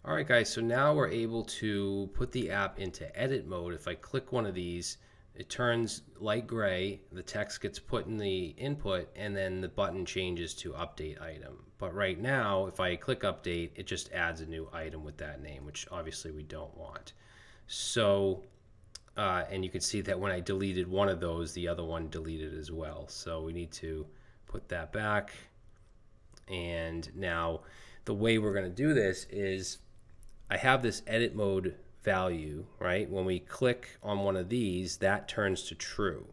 All right, guys, so now we're able to put the app into edit mode. If I click one of these, it turns light gray, the text gets put in the input, and then the button changes to update item. But right now, if I click update, it just adds a new item with that name, which obviously we don't want. So, and you can see that when I deleted one of those, the other one deleted as well. So we need to put that back. And now the way we're going to do this is I have this edit mode value, right? When we click on one of these, that turns to true.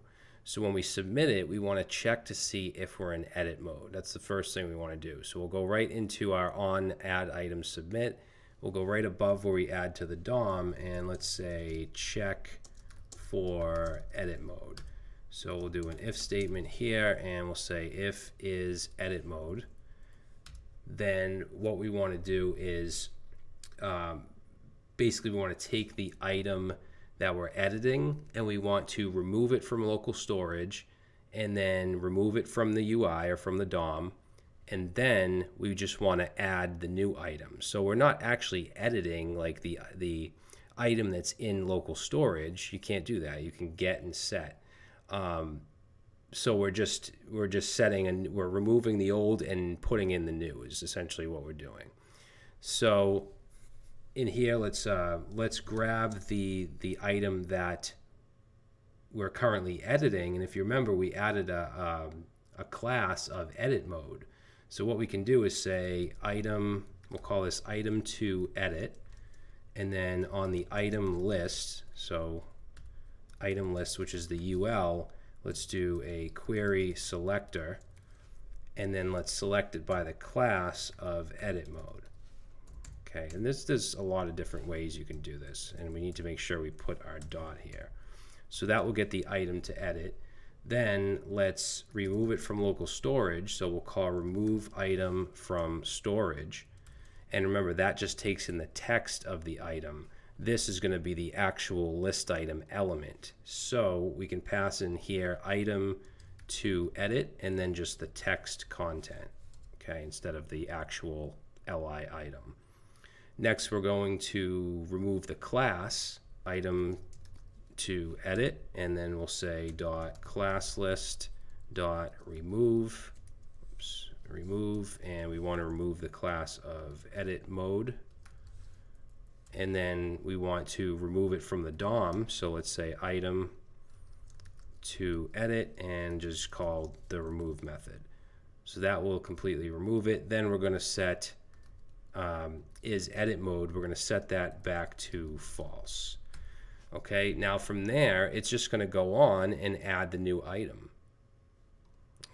So when we submit it, we want to check to see if we're in edit mode. That's the first thing we want to do. So we'll go right into our on add item submit. We'll go right above where we add to the DOM, and let's say check for edit mode. So we'll do an if statement here, and we'll say if is edit mode. Then what we want to do is basically we want to take the item that we're editing and we want to remove it from local storage and then remove it from the UI or from the DOM, and then we just want to add the new item. So we're not actually editing like the item that's in local storage. You can't do that. You can get and set. So we're just setting and we're removing the old and putting in the new is essentially what we're doing. So in here, let's grab the item that we're currently editing, and if you remember, we added a class of edit mode. So what we can do is say item. We'll call this item to edit, and then on the item list, so item list, which is the UL. Let's do a query selector, and then let's select it by the class of edit mode. Okay, and there's a lot of different ways you can do this, and we need to make sure we put our dot here. So that will get the item to edit. Then let's remove it from local storage, so we'll call remove item from storage. And remember, that just takes in the text of the item. This is going to be the actual list item element. So we can pass in here item to edit and then just the text content, okay, instead of the actual li item. Next, we're going to remove the class item to edit, and then we'll say dot class list dot remove, and we want to remove the class of edit mode. And then we want to remove it from the DOM, so let's say item to edit and just call the remove method. So that will completely remove it. Then we're going to set is edit mode. We're going to set that back to false. Okay, now from there, it's just going to go on and add the new item.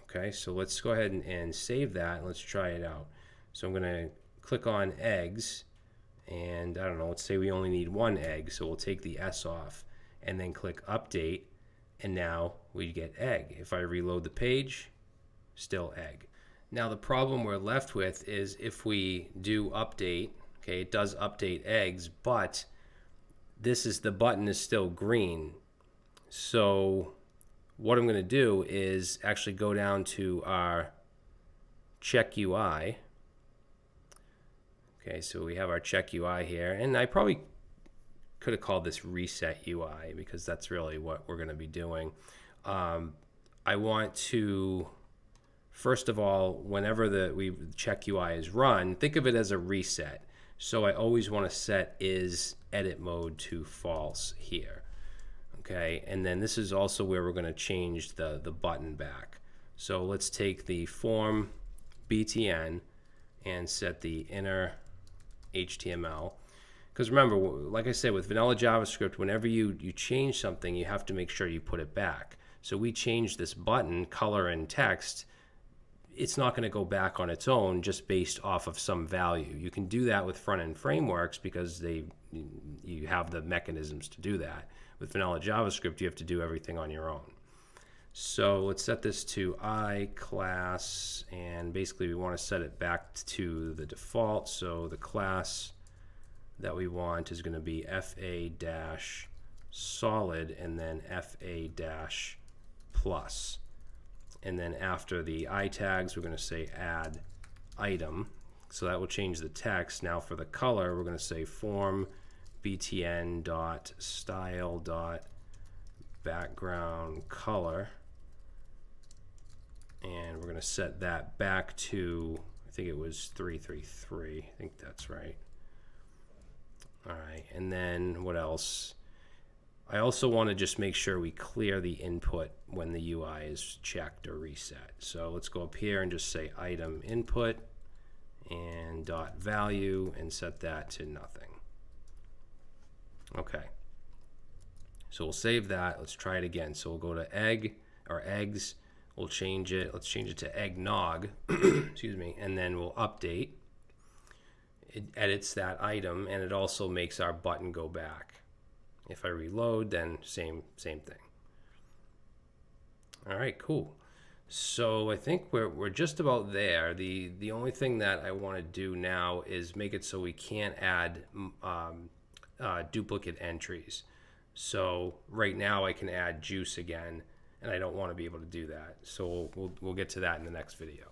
Okay, so let's go ahead and save that, and let's try it out. So I'm going to click on eggs. And I don't know, let's say we only need one egg, so we'll take the S off and then click update, and now we get egg. If I reload the page, still egg. Now the problem we're left with is if we do update, okay, it does update eggs, but the button is still green. So what I'm going to do is actually go down to our check UI. Okay, so we have our check UI here, and I probably could have called this reset UI because that's really what we're going to be doing. I want to, first of all, whenever the check UI is run, think of it as a reset. So I always want to set is edit mode to false here. Okay, and then this is also where we're going to change the button back. So let's take the form btn and set the inner HTML, because remember, like I said, with vanilla JavaScript, whenever you change something, you have to make sure you put it back. So we changed this button color and text. It's not going to go back on its own just based off of some value. You can do that with front-end frameworks because you have the mechanisms to do that. With vanilla JavaScript, you have to do everything on your own. So let's set this to I class, and basically we want to set it back to the default. So the class that we want is going to be fa-solid and then fa-plus. And then after the I tags, we're going to say add item. So that will change the text. Now for the color, we're going to say form btn dot style dot background color, and we're going to set that back to, I think it was 333. I think that's right. All right, and then what else? I also want to just make sure we clear the input when the UI is checked or reset. So let's go up here and just say item input and dot value and set that to nothing. Okay. So we'll save that. Let's try it again. So we'll go to egg or eggs. We'll change it. Let's change it to eggnog. Excuse me. And then we'll update. It edits that item, and it also makes our button go back. If I reload, then same thing. All right, cool. So I think we're just about there. The only thing that I want to do now is make it so we can't add duplicate entries. So right now I can add juice again, and I don't want to be able to do that. So we'll get to that in the next video.